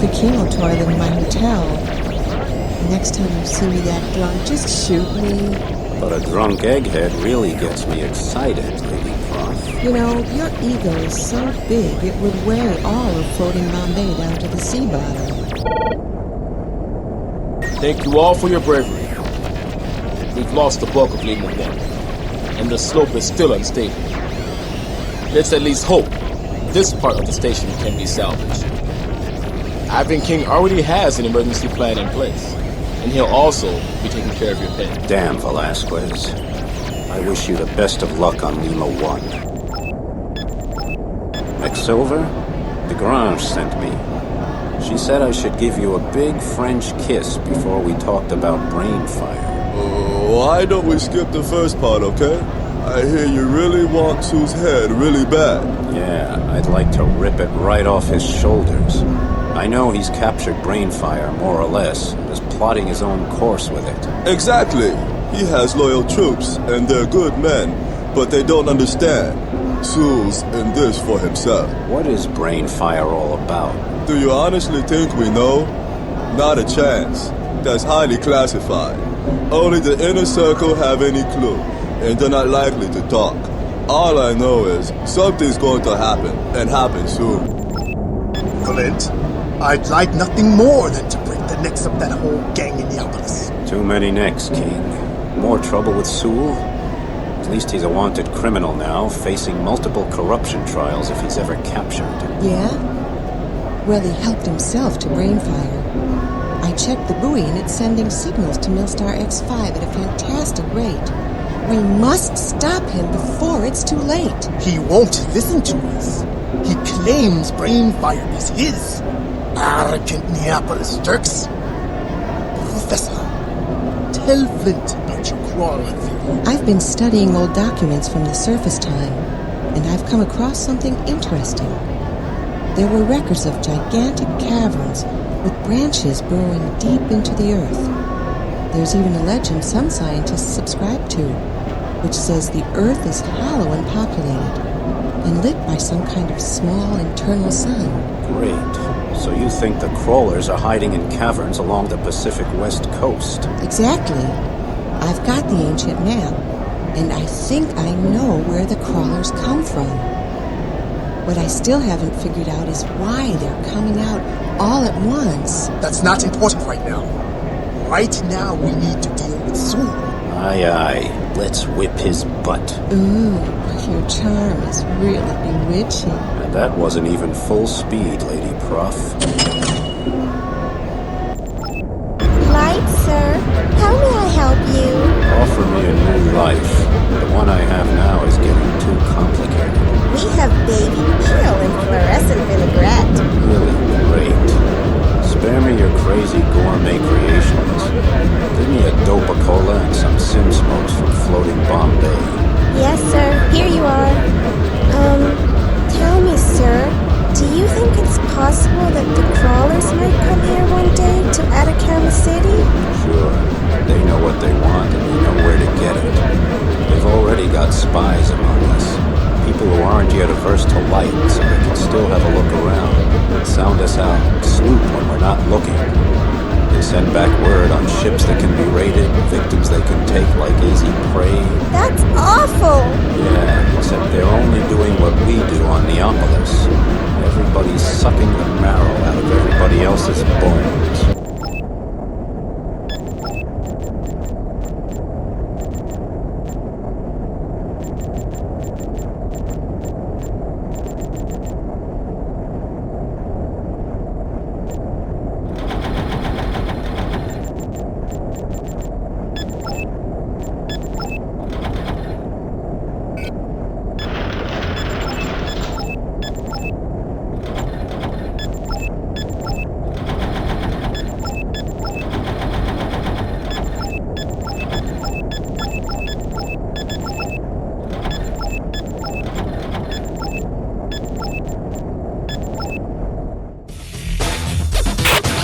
the chemo toilet in my hotel. Next time you see me that drunk, just shoot me. But a drunk egghead really gets me excited, Lady Prof. You know, your ego is so big it would weigh all of floating Bombay down to the sea bottom. Thank you all for your bravery. We've lost the bulk of Lima 1, and the slope is still unstable. Let's at least hope this part of the station can be salvaged. Ivan King already has an emergency plan in place, and he'll also be taking care of your pet. Damn, Velasquez. I wish you the best of luck on Lima 1. McSilver? DeGrange sent me. She said I should give you a big French kiss before we talked about brain fire. Why don't we skip the first part, okay? I hear you really want Sool's head really bad. Yeah, I'd like to rip it right off his shoulders. I know he's captured Brainfire, more or less, and is plotting his own course with it. Exactly. He has loyal troops, and they're good men, but they don't understand. Sool's in this for himself. What is Brainfire all about? Do you honestly think we know? Not a chance. That's highly classified. Only the inner circle have any clue, and they're not likely to talk. All I know is something's going to happen, and happen soon. Clint, I'd like nothing more than to break the necks of that whole gang in Neopolis. Too many necks, King. More trouble with Sool? At least he's a wanted criminal now, facing multiple corruption trials if he's ever captured. Yeah? Well, he helped himself to Brainfire. I checked the buoy and it's sending signals to Milstar X5 at a fantastic rate. We must stop him before it's too late. He won't listen to us. He claims Brainfire is his. Arrogant Neopolis jerks. Professor, tell Flint about your crawler theory. I've been studying old documents from the surface time, and I've come across something interesting. There were records of gigantic caverns with branches burrowing deep into the earth. There's even a legend some scientists subscribe to, which says the earth is hollow and populated, and lit by some kind of small internal sun. Great. So you think the crawlers are hiding in caverns along the Pacific West Coast? Exactly. I've got the ancient map, and I think I know where the crawlers come from. What I still haven't figured out is why they're coming out all at once. That's not important right now. Right now, we need to deal with Sool. Aye, aye. Let's whip his butt. Ooh, your charm is really bewitching. And that wasn't even full speed, Lady Prof. Light, sir. How may I help you? Offer me a new life. The one I have now is getting too complicated. We have baby eel and fluorescent vinaigrette. Really great. Spare me your crazy gourmet creations. Give me a Dopa-Cola and some sim smokes from floating Bombay. Yes, sir. Here you are. Tell me, sir, do you think it's possible that the crawlers might come here one day to Atacama City? Sure. They know what they want and they know where to get it. They've already got spies among us. People who aren't yet averse to light, so they can still have a look around. Sound us out. Snoop when we're not looking. They send back word on ships that can be raided, victims they can take like easy prey. That's awful! Yeah, except they're only doing what we do on Neopolis. Everybody's sucking the marrow out of everybody else's bones.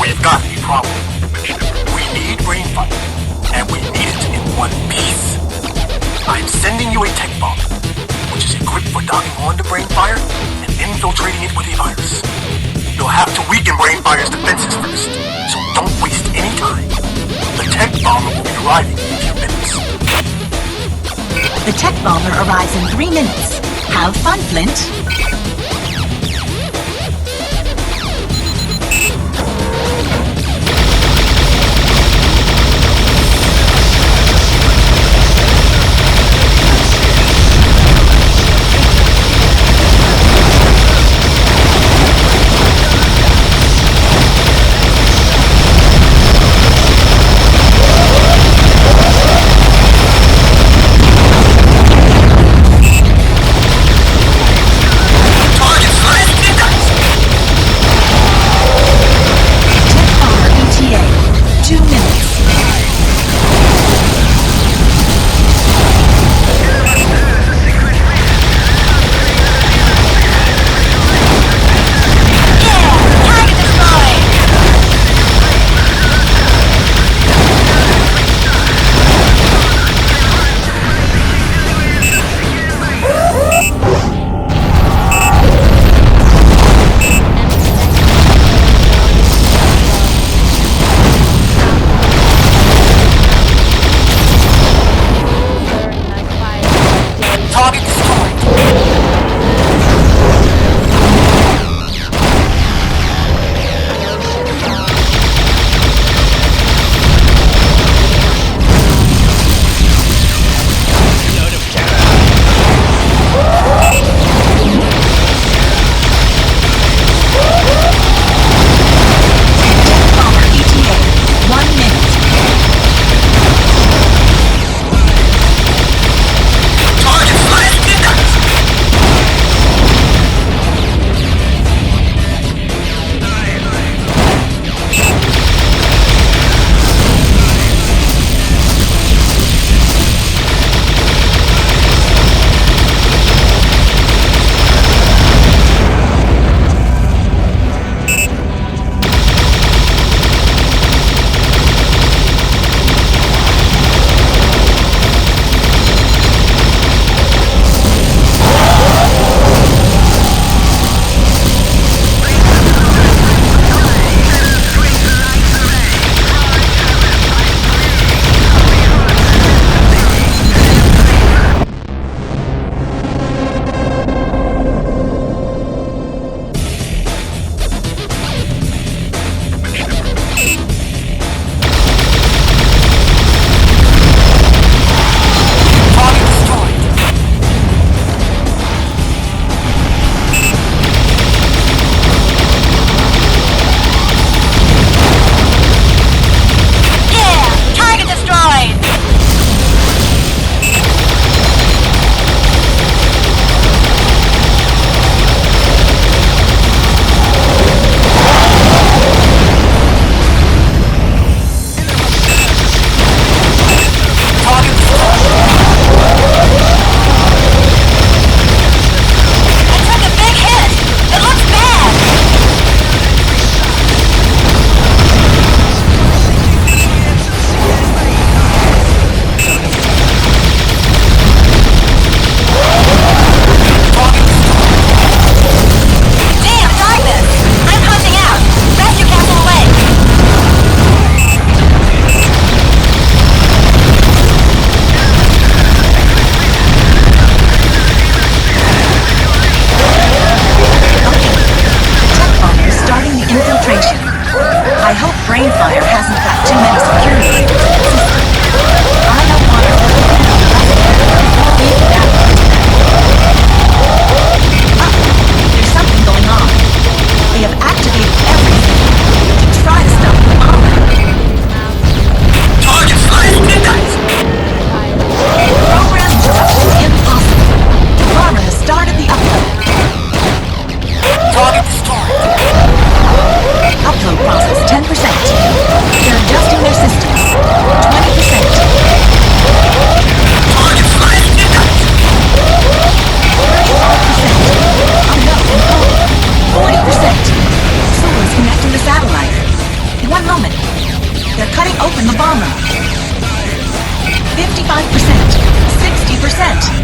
We've got a problem. We need Brainfire, and we need it in one piece. I'm sending you a tech bomb, which is equipped for docking onto Brainfire and infiltrating it with a virus. You'll have to weaken Brainfire's defenses first, so don't waste any time. The tech bomber will be arriving in a few minutes. The tech bomber arrives in 3 minutes. Have fun, Flint.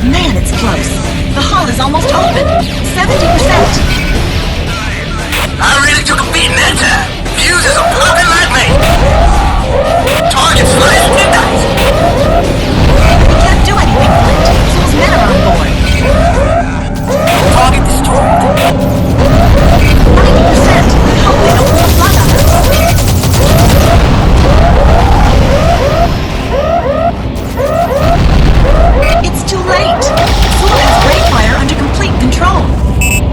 Man, it's close. The hull is almost open. 70%. I really took a beating that time. Fuses are popping like me. Target sliced, didn't I? We can't do anything, Flint. Sool's men are on board. Target destroyed. 90%. I hope they don't pull blood on us. It's too late. Sool has Brainfire under complete control.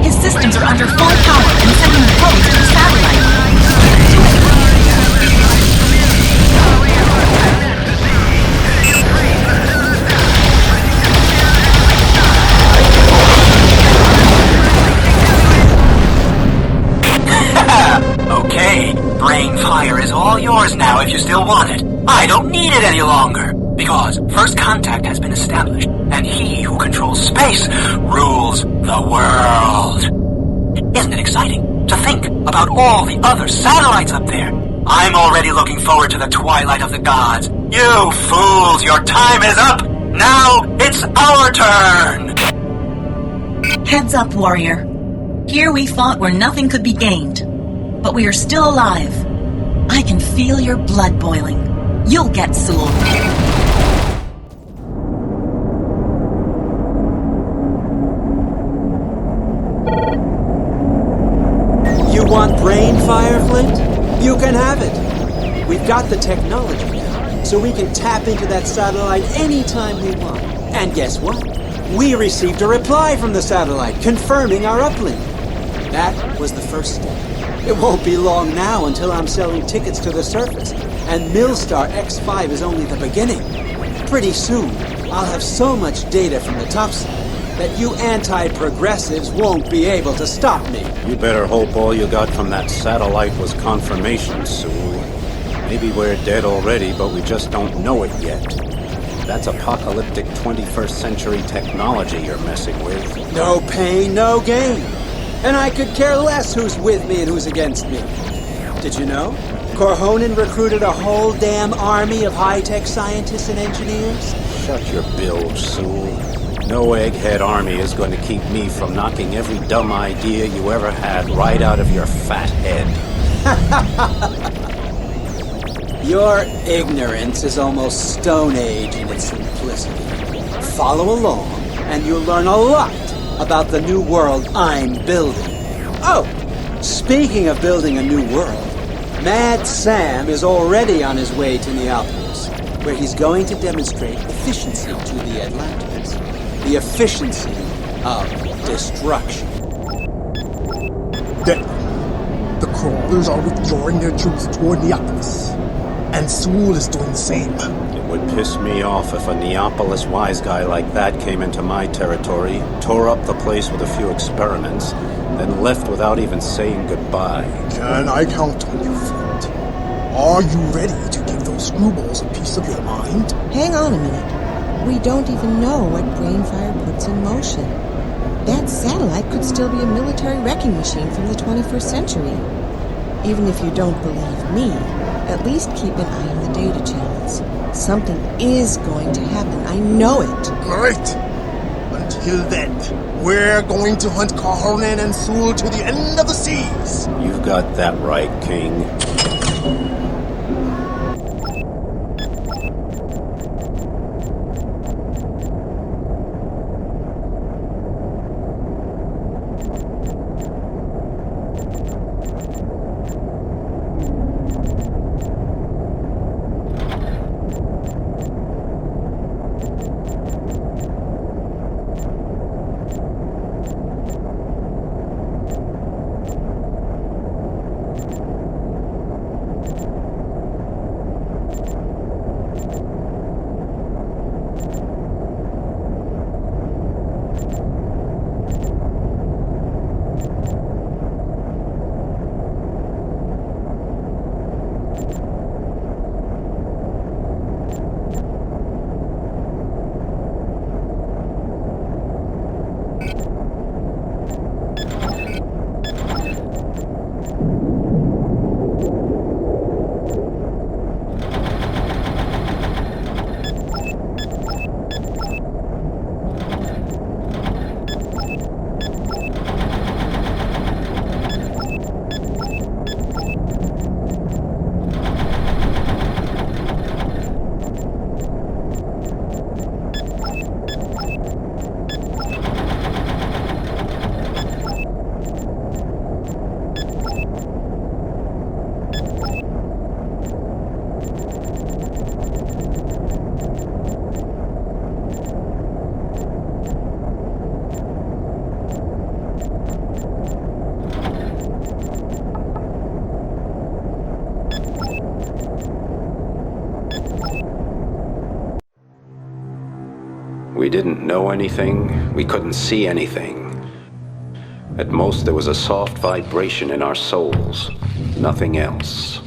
His systems are under full power and sending probes to the satellite. Okay, Brainfire is all yours now if you still want it. I don't need it any longer. Because first contact has been established, and he who controls space rules the world. Isn't it exciting to think about all the other satellites up there? I'm already looking forward to the twilight of the gods. You fools, your time is up! Now it's our turn! Heads up, warrior. Here we fought where nothing could be gained. But we are still alive. I can feel your blood boiling. You'll get Sool. You want brain fire, Flint? You can have it. We've got the technology now, so we can tap into that satellite anytime we want. And guess what? We received a reply from the satellite confirming our uplink. That was the first step. It won't be long now until I'm selling tickets to the surface, and Millstar X5 is only the beginning. Pretty soon, I'll have so much data from the topside that you anti-progressives won't be able to stop me. You better hope all you got from that satellite was confirmation, Sool. Maybe we're dead already, but we just don't know it yet. That's apocalyptic 21st century technology you're messing with. No pain, no gain. And I could care less who's with me and who's against me. Did you know? Korhonen recruited a whole damn army of high-tech scientists and engineers. Shut your bilge, Sool. No egghead army is going to keep me from knocking every dumb idea you ever had right out of your fat head. Your ignorance is almost Stone Age in its simplicity. Follow along, and you'll learn a lot about the new world I'm building. Oh, speaking of building a new world, Mad Sam is already on his way to Neopolis, where he's going to demonstrate efficiency to the Atlanteans. The efficiency of destruction. Then, the crawlers are withdrawing their troops toward Neopolis, and Sool is doing the same. It would piss me off if a Neopolis wise guy like that came into my territory, tore up the place with a few experiments, then left without even saying goodbye. Can I count on you, Flint? Are you ready to give those screwballs a piece of your mind? Hang on a minute. We don't even know what Brainfire puts in motion. That satellite could still be a military wrecking machine from the 21st century. Even if you don't believe me, at least keep an eye on the data channels. Something is going to happen. I know it. Great! Until then, we're going to hunt Korhonen and Sool to the end of the seas! You've got that right, King. We didn't know anything, we couldn't see anything. At most, there was a soft vibration in our souls, nothing else.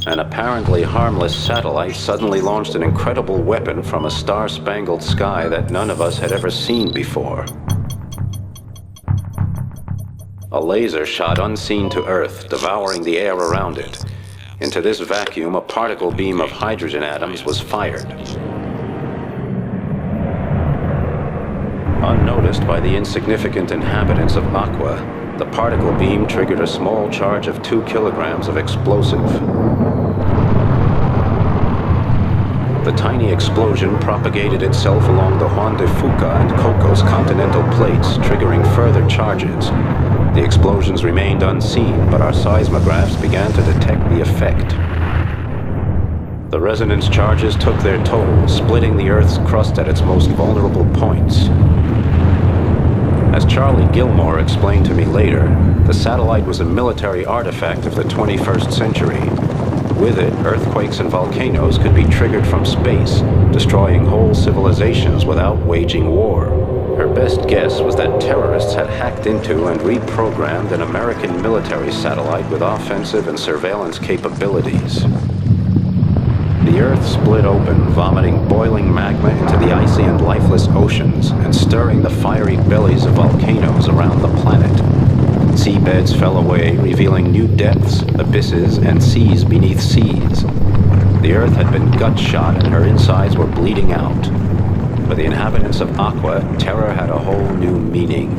An apparently harmless satellite suddenly launched an incredible weapon from a star-spangled sky that none of us had ever seen before. A laser shot unseen to Earth, devouring the air around it. Into this vacuum, a particle beam of hydrogen atoms was fired. Unnoticed by the insignificant inhabitants of Aqua, the particle beam triggered a small charge of 2 kilograms of explosive. The tiny explosion propagated itself along the Juan de Fuca and Cocos continental plates, triggering further charges. The explosions remained unseen, but our seismographs began to detect the effect. The resonance charges took their toll, splitting the Earth's crust at its most vulnerable points. As Charlie Gilmore explained to me later, the satellite was a military artifact of the 21st century. With it, earthquakes and volcanoes could be triggered from space, destroying whole civilizations without waging war. Her best guess was that terrorists had hacked into and reprogrammed an American military satellite with offensive and surveillance capabilities. The Earth split open, vomiting boiling magma into the icy and lifeless oceans and stirring the fiery bellies of volcanoes around the planet. Seabeds fell away, revealing new depths, abysses, and seas beneath seas. The Earth had been gut-shot and her insides were bleeding out. For the inhabitants of Aqua, terror had a whole new meaning.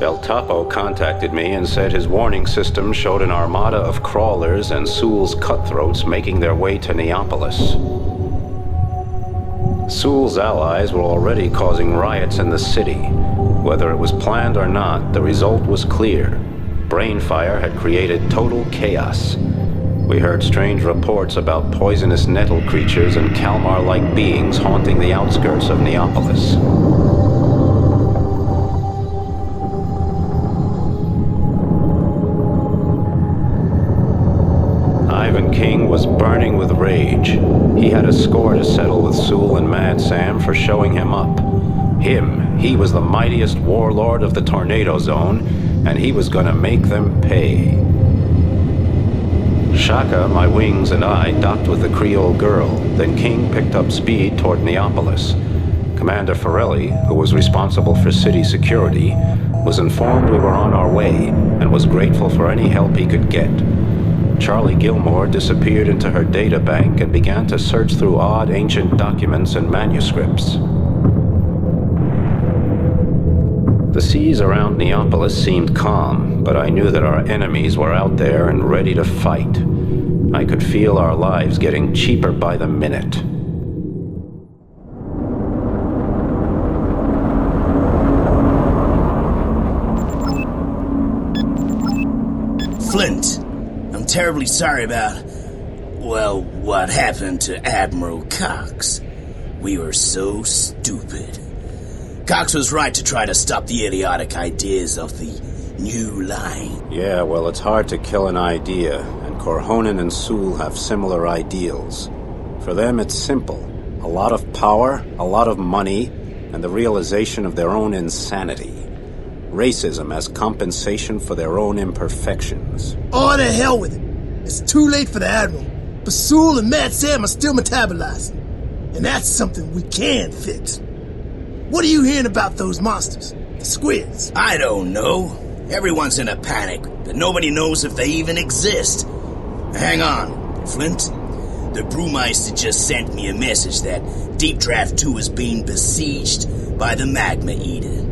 El Topo contacted me and said his warning system showed an armada of crawlers and Sool's cutthroats making their way to Neopolis. Sool's allies were already causing riots in the city. Whether it was planned or not, the result was clear. Brainfire had created total chaos. We heard strange reports about poisonous nettle creatures and Kalmar-like beings haunting the outskirts of Neopolis. Ivan King was burning with rage. He had a score to settle with Sool and Mad Sam for showing him up. He was the mightiest warlord of the Tornado Zone, and he was gonna make them pay. Shaka, my wings, and I docked with the Creole girl, then King picked up speed toward Neopolis. Commander Forelli, who was responsible for city security, was informed we were on our way, and was grateful for any help he could get. Charlie Gilmore disappeared into her data bank and began to search through odd ancient documents and manuscripts. The seas around Neopolis seemed calm, but I knew that our enemies were out there and ready to fight. I could feel our lives getting cheaper by the minute. Flint, I'm terribly sorry about, well, what happened to Admiral Cox. We were so stupid. Cox was right to try to stop the idiotic ideas of the new line. Yeah, well, it's hard to kill an idea, and Korhonen and Sool have similar ideals. For them, it's simple. A lot of power, a lot of money, and the realization of their own insanity. Racism as compensation for their own imperfections. Oh, to hell with it. It's too late for the Admiral, but Sool and Mad Sam are still metabolizing. And that's something we can fix. What are you hearing about those monsters? The squids? I don't know. Everyone's in a panic, but nobody knows if they even exist. Hang on, Flint. The Brewmeister just sent me a message that Deep Draft 2 is being besieged by the Magma Eater.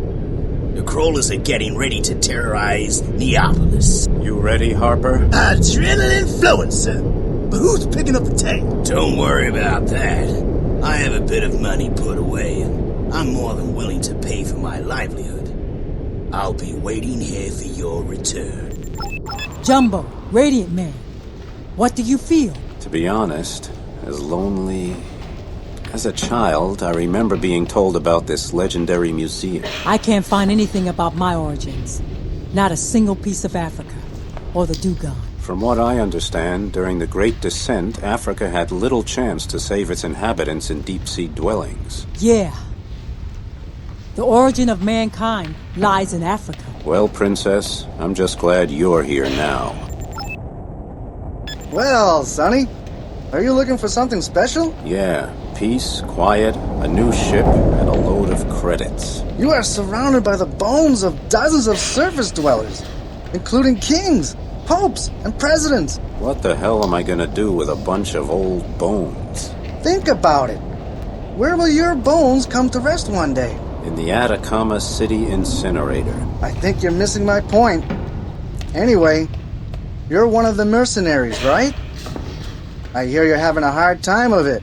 The crawlers are getting ready to terrorize Neopolis. You ready, Harper? Adrenaline flowing, sir. But who's picking up the tank? Don't worry about that. I have a bit of money put away, and I'm more than willing to pay for my livelihood. I'll be waiting here for your return. Jumbo, Radiant Man, what do you feel? To be honest, as lonely... As a child, I remember being told about this legendary museum. I can't find anything about my origins. Not a single piece of Africa, or the Dugon. From what I understand, during the Great Descent, Africa had little chance to save its inhabitants in deep-sea dwellings. Yeah. The origin of mankind lies in Africa. Well, Princess, I'm just glad you're here now. Well, Sonny, are you looking for something special? Yeah, peace, quiet, a new ship, and a load of credits. You are surrounded by the bones of dozens of surface dwellers, including kings, popes, and presidents. What the hell am I gonna do with a bunch of old bones? Think about it. Where will your bones come to rest one day? In the Atacama City Incinerator. I think you're missing my point. Anyway, you're one of the mercenaries, right? I hear you're having a hard time of it,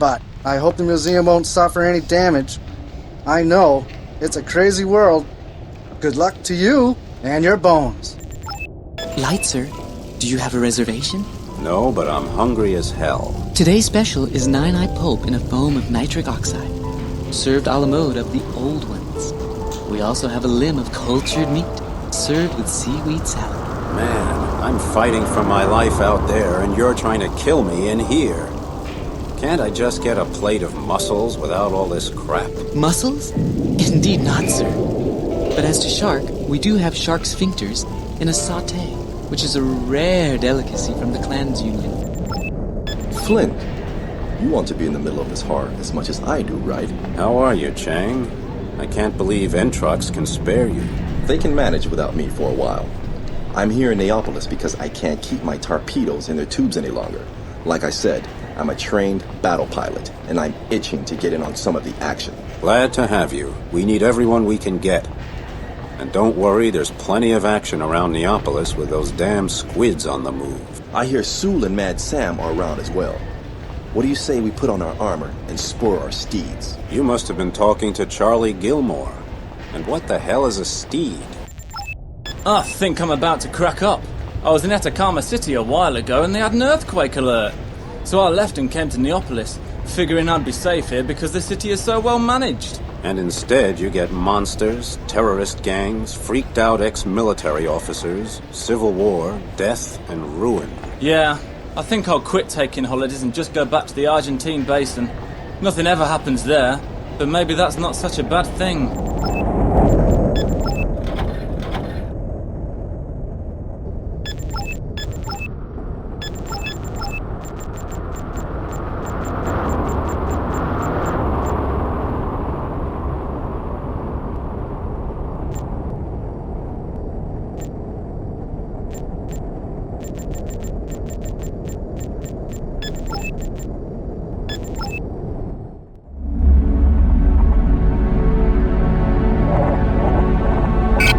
but I hope the museum won't suffer any damage. I know, it's a crazy world. Good luck to you and your bones. Light, sir. Do you have a reservation? No, but I'm hungry as hell. Today's special is 9-eyed pulp in a foam of nitric oxide, served a la mode of the old ones. We also have a limb of cultured meat, served with seaweed salad. Man, I'm fighting for my life out there, and you're trying to kill me in here. Can't I just get a plate of mussels without all this crap? Mussels? Indeed not, sir. But as to shark, we do have shark sphincters in a sauté, which is a rare delicacy from the Clans Union. Flint, you want to be in the middle of this heart as much as I do, right? How are you, Chang? I can't believe Entrox can spare you. They can manage without me for a while. I'm here in Neopolis because I can't keep my torpedoes in their tubes any longer. Like I said, I'm a trained battle pilot, and I'm itching to get in on some of the action. Glad to have you. We need everyone we can get. And don't worry, there's plenty of action around Neopolis with those damn squids on the move. I hear Sool and Mad Sam are around as well. What do you say we put on our armor and spur our steeds? You must have been talking to Charlie Gilmore. And what the hell is a steed? I think I'm about to crack up. I was in Atacama City a while ago and they had an earthquake alert. So I left and came to Neopolis, figuring I'd be safe here because the city is so well managed. And instead you get monsters, terrorist gangs, freaked out ex-military officers, civil war, death, and ruin. Yeah, I think I'll quit taking holidays and just go back to the Argentine basin. Nothing ever happens there, but maybe that's not such a bad thing.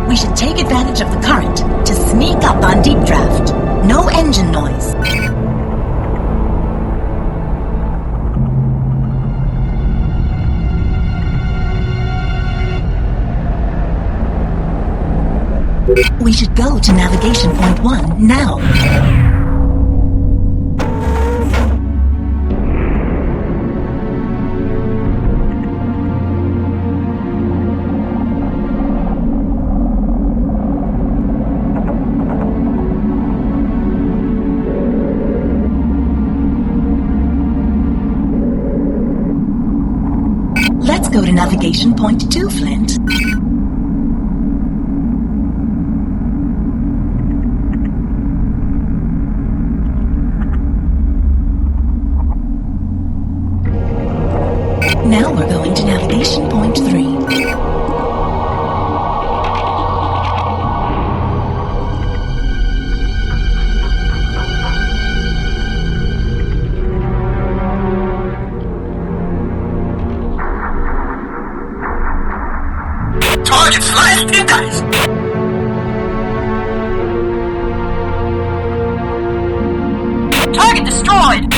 We should take advantage of the current to sneak up on deep draft. No engine noise. We should go to navigation point 1 now. Let's go to navigation point 2, Flint. Now we're going to navigation point 3. Target slashed, you guys! Target destroyed!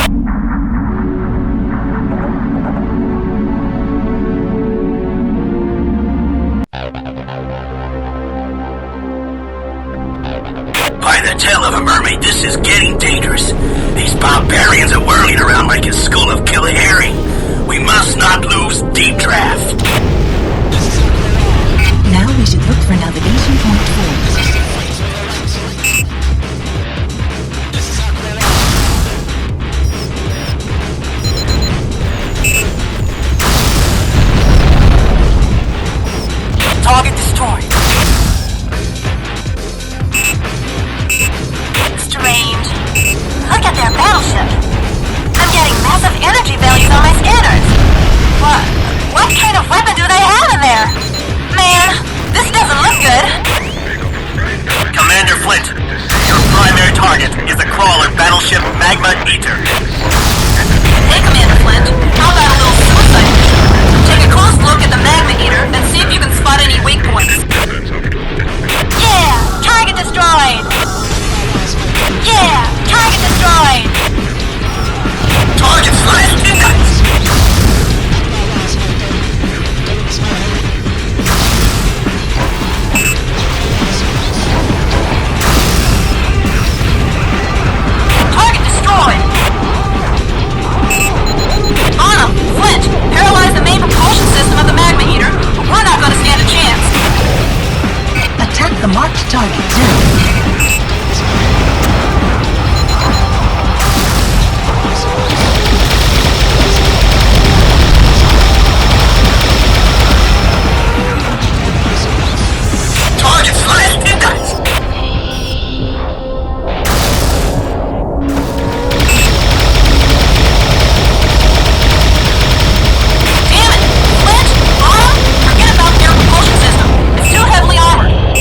By the tail of a mermaid, this is getting dangerous. These barbarians are whirling around like a school of killer herring. We must not lose deep draft. Now we should look for navigation point 4. man! This doesn't look good! Commander Flint, your primary target is the crawler battleship Magma Eater. Hey, Commander Flint, how about a little suicide mission? Take a close look at the Magma Eater and see if you can spot any weak points. Yeah! Target destroyed! Yeah! Target destroyed! Target sliced to nuts! Target destroyed! Anna, Flint, paralyze the main propulsion system of the Magma Eater, or we're not gonna stand a chance. Attack the marked target now. Target sliced to nuts!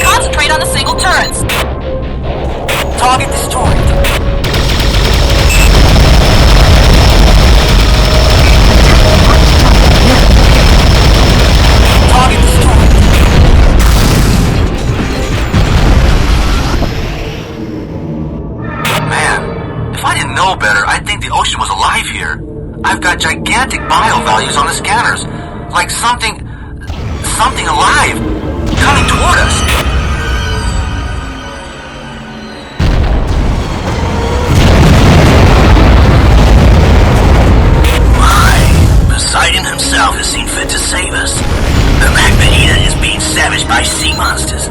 Concentrate on the single turrets. Target destroyed. Target destroyed. Man, if I didn't know better, I'd think the ocean was alive here. I've got gigantic bio values on the scanners. Like something alive coming toward us. Poseidon himself has seen fit to save us. The Magma Eater is being savaged by sea monsters.